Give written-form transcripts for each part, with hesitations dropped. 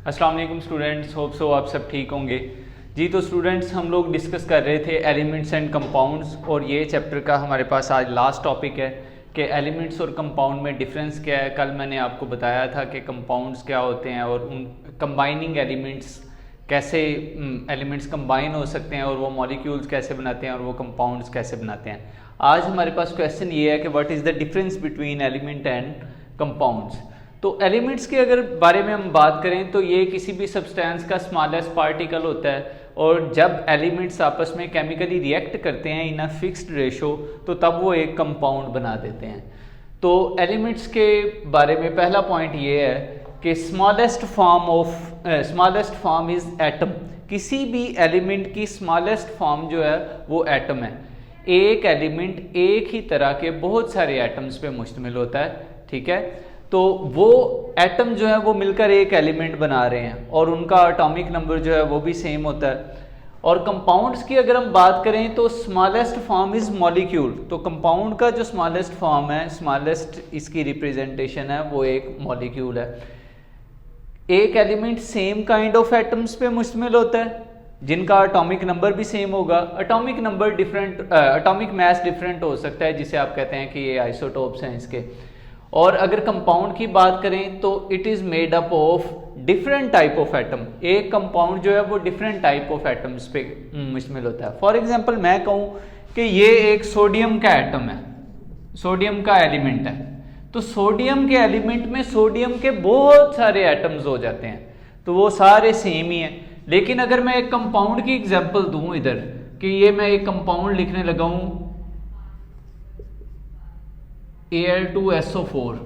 अस्सलाम वालेकुम students, hope so आप सब ठीक होंगे जी। तो स्टूडेंट्स हम लोग डिस्कस कर रहे थे एलिमेंट्स एंड कंपाउंड्स और ये चैप्टर का हमारे पास आज लास्ट टॉपिक है कि एलिमेंट्स और कंपाउंड में डिफरेंस क्या है। कल मैंने आपको बताया था कि कंपाउंड्स क्या होते हैं और उन कंबाइनिंग एलिमेंट्स कैसे एलिमेंट्स कंबाइन हो सकते हैं और वो मॉलिक्यूल्स कैसे बनाते हैं और वो कंपाउंड्स कैसे बनाते हैं। आज हमारे पास क्वेश्चन ये है कि what is the difference between element and compounds. तो एलिमेंट्स के अगर बारे में हम बात करें तो ये किसी भी सब्सटेंस का स्मॉलेस्ट पार्टिकल होता है और जब एलिमेंट्स आपस में केमिकली रिएक्ट करते हैं इन अ फिक्स्ड रेशो तो तब वो एक कंपाउंड बना देते हैं। तो एलिमेंट्स के बारे में पहला पॉइंट ये है कि स्मॉलेस्ट फॉर्म इज एटम। किसी भी एलिमेंट की स्मॉलेस्ट फॉर्म जो है वो एटम है। एक एलिमेंट एक ही तरह के बहुत सारे एटम्स पे मुश्तमिल होता है, ठीक है। तो वो एटम जो है वो मिलकर एक एलिमेंट बना रहे हैं और उनका एटॉमिक नंबर जो है वो भी सेम होता है। और कंपाउंड्स की अगर हम बात करें तो स्मॉलेस्ट फॉर्म इज मॉलिक्यूल। तो कंपाउंड का जो स्मॉलेस्ट फॉर्म है, स्मॉलेस्ट इसकी रिप्रेजेंटेशन है वो एक मॉलिक्यूल है। एक element same kind of atoms पे मुश्तमिल होता है जिनका एटॉमिक नंबर भी सेम होगा। Atomic number different, atomic mass different हो सकता है जिसे आप कहते हैं कि ये आइसोटोप्स हैं इसके। और अगर कंपाउंड की बात करें तो it is made up of different type of atom. एक कंपाउंड जो है वो डिफरेंट टाइप ऑफ एटम्स पे मुश्तमिल होता है। फॉर एग्जांपल मैं कहूँ कि ये एक सोडियम का एटम है, सोडियम का एलिमेंट है। तो सोडियम के एलिमेंट में सोडियम के बहुत सारे एटम्स हो जाते हैं, तो वो सारे सेम ही हैं। लेकिन अगर मैं एक कंपाउंड की एग्जांपल दूं इधर कि ये मैं एक कंपाउंड लिखने लगा हूं Al2SO4,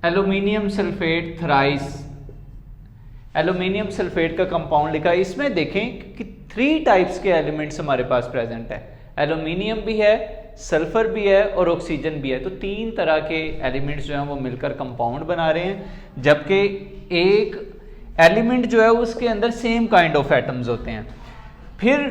aluminium sulphate thrice, aluminium sulphate का कंपाउंड लिखा है। इसमें देखें कि 3 टाइप्स के एलिमेंट्स हमारे पास प्रेजेंट है। एल्यूमिनियम भी है, सल्फर भी है और ऑक्सीजन भी है। तो 3 तरह के एलिमेंट्स जो हैं वो मिलकर कंपाउंड बना रहे हैं, जबकि एक एलिमेंट जो है उसके अंदर सेम काइंड ऑफ एटम्स होते हैं। फिर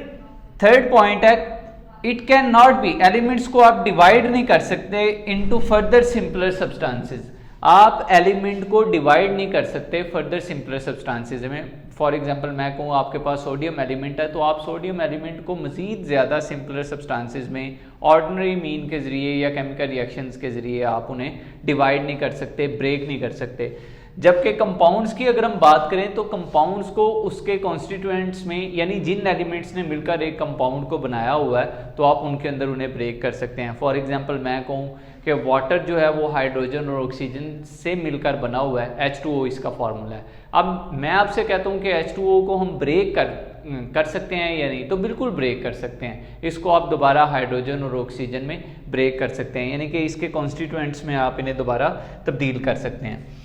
थर्ड पॉइंट है it can not be, elements को आप डिवाइड नहीं कर सकते इनटू फर्दर सिंपलर सब्सटेंसेस। आप एलिमेंट को डिवाइड नहीं कर सकते फर्दर सिंपलर सब्सटेंसेस में। फॉर एग्जांपल मैं कहूँ आपके पास सोडियम एलिमेंट है तो आप सोडियम एलिमेंट को मजीद ज़्यादा सिंपलर सब्सटेंसेस में ऑर्डिनरी मीन के ज़रिए या केमिकल रिएक्शंस के ज़रिए आप उन्हें डिवाइड नहीं कर सकते, ब्रेक नहीं कर सकते। जबकि कंपाउंड्स की अगर हम बात करें तो कंपाउंड्स को उसके कॉन्स्टिट्यूएंट्स में, यानी जिन एलिमेंट्स ने मिलकर एक कंपाउंड को बनाया हुआ है तो आप उनके अंदर उन्हें ब्रेक कर सकते हैं। फॉर एग्जांपल मैं कहूँ कि वाटर जो है वो हाइड्रोजन और ऑक्सीजन से मिलकर बना हुआ है, H2O इसका फार्मूला है। अब मैं आपसे कहता हूँ कि H2O को हम ब्रेक कर सकते हैं या नहीं, तो बिल्कुल ब्रेक कर सकते हैं। इसको आप दोबारा हाइड्रोजन और ऑक्सीजन में ब्रेक कर सकते हैं, यानी कि इसके कॉन्स्टिट्यूएंट्स में आप इन्हें दोबारा तब्दील कर सकते हैं।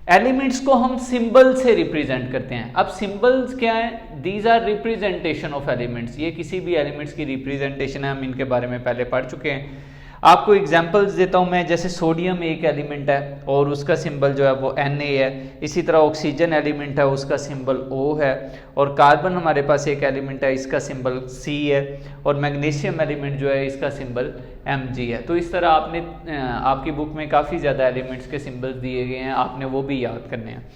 एलिमेंट्स को हम सिंबल से रिप्रेजेंट करते हैं। अब सिंबल्स क्या है? These are representation of elements. ये किसी भी एलिमेंट्स की रिप्रेजेंटेशन है, हम इनके बारे में पहले पढ़ चुके हैं। आपको एग्जांपल्स देता हूं मैं, जैसे सोडियम एक एलिमेंट है और उसका सिंबल जो है वो Na है। इसी तरह ऑक्सीजन एलिमेंट है, उसका सिंबल O है। और कार्बन हमारे पास एक एलिमेंट है, इसका सिंबल C है। और मैग्नीशियम एलिमेंट जो है इसका सिंबल Mg है। तो इस तरह आपने आपकी बुक में काफ़ी ज़्यादा एलिमेंट्स के सिंबल्स दिए गए हैं, आपने वो भी याद करने हैं।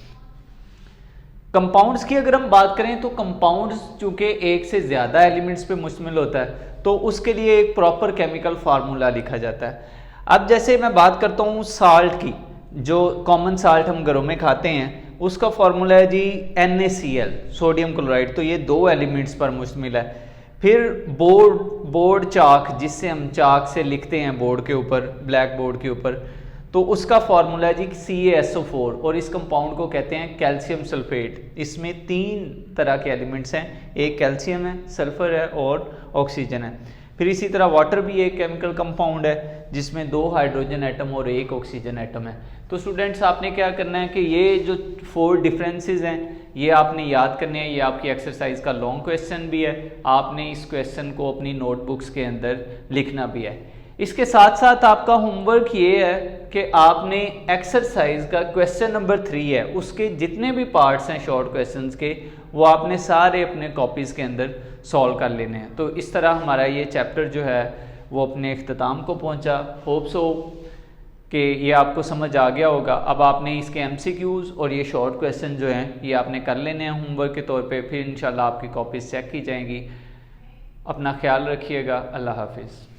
कंपाउंड्स की अगर हम बात करें तो कंपाउंड्स चूंकि एक से ज़्यादा एलिमेंट्स पे मुश्तमिल होता है तो उसके लिए एक प्रॉपर केमिकल फार्मूला लिखा जाता है। अब जैसे मैं बात करता हूँ साल्ट की, जो कॉमन साल्ट हम घरों में खाते हैं उसका फार्मूला है जी NaCl, सोडियम क्लोराइड। तो ये 2 एलिमेंट्स पर मुश्तमिल है। फिर बोर्ड चाक, जिससे हम चाक से लिखते हैं बोर्ड के ऊपर, ब्लैक बोर्ड के ऊपर, तो उसका फार्मूला है जी CaSO4 और इस कंपाउंड को कहते हैं कैल्शियम सल्फेट। इसमें 3 तरह के एलिमेंट्स हैं, एक कैल्शियम है, सल्फर है और ऑक्सीजन है। फिर इसी तरह वाटर भी एक केमिकल कंपाउंड है जिसमें 2 हाइड्रोजन एटम और 1 ऑक्सीजन एटम है। तो स्टूडेंट्स आपने क्या करना है कि ये जो 4 डिफरेंसेस हैं ये आपने याद करने हैं। ये आपकी एक्सरसाइज का लॉन्ग क्वेश्चन भी है, आपने इस क्वेश्चन को अपनी नोटबुक्स के अंदर लिखना भी है। इसके साथ साथ आपका होमवर्क ये है कि आपने एक्सरसाइज का क्वेश्चन नंबर 3 है, उसके जितने भी पार्ट्स हैं शॉर्ट क्वेश्चंस के, वो आपने सारे अपने कॉपीज़ के अंदर सॉल्व कर लेने हैं। तो इस तरह हमारा ये चैप्टर जो है वो अपने इख्तिताम को पहुंचा। होप सो कि ये आपको समझ आ गया होगा। अब आपने इसके एमसीक्यूज़ और ये शॉर्ट क्वेश्चन जो हैं ये आपने कर लेने हैं होमवर्क के तौर पे, फिर इंशाल्लाह आपकी कॉपीज चेक की जाएंगी। अपना ख्याल रखिएगा। अल्लाह हाफिज़।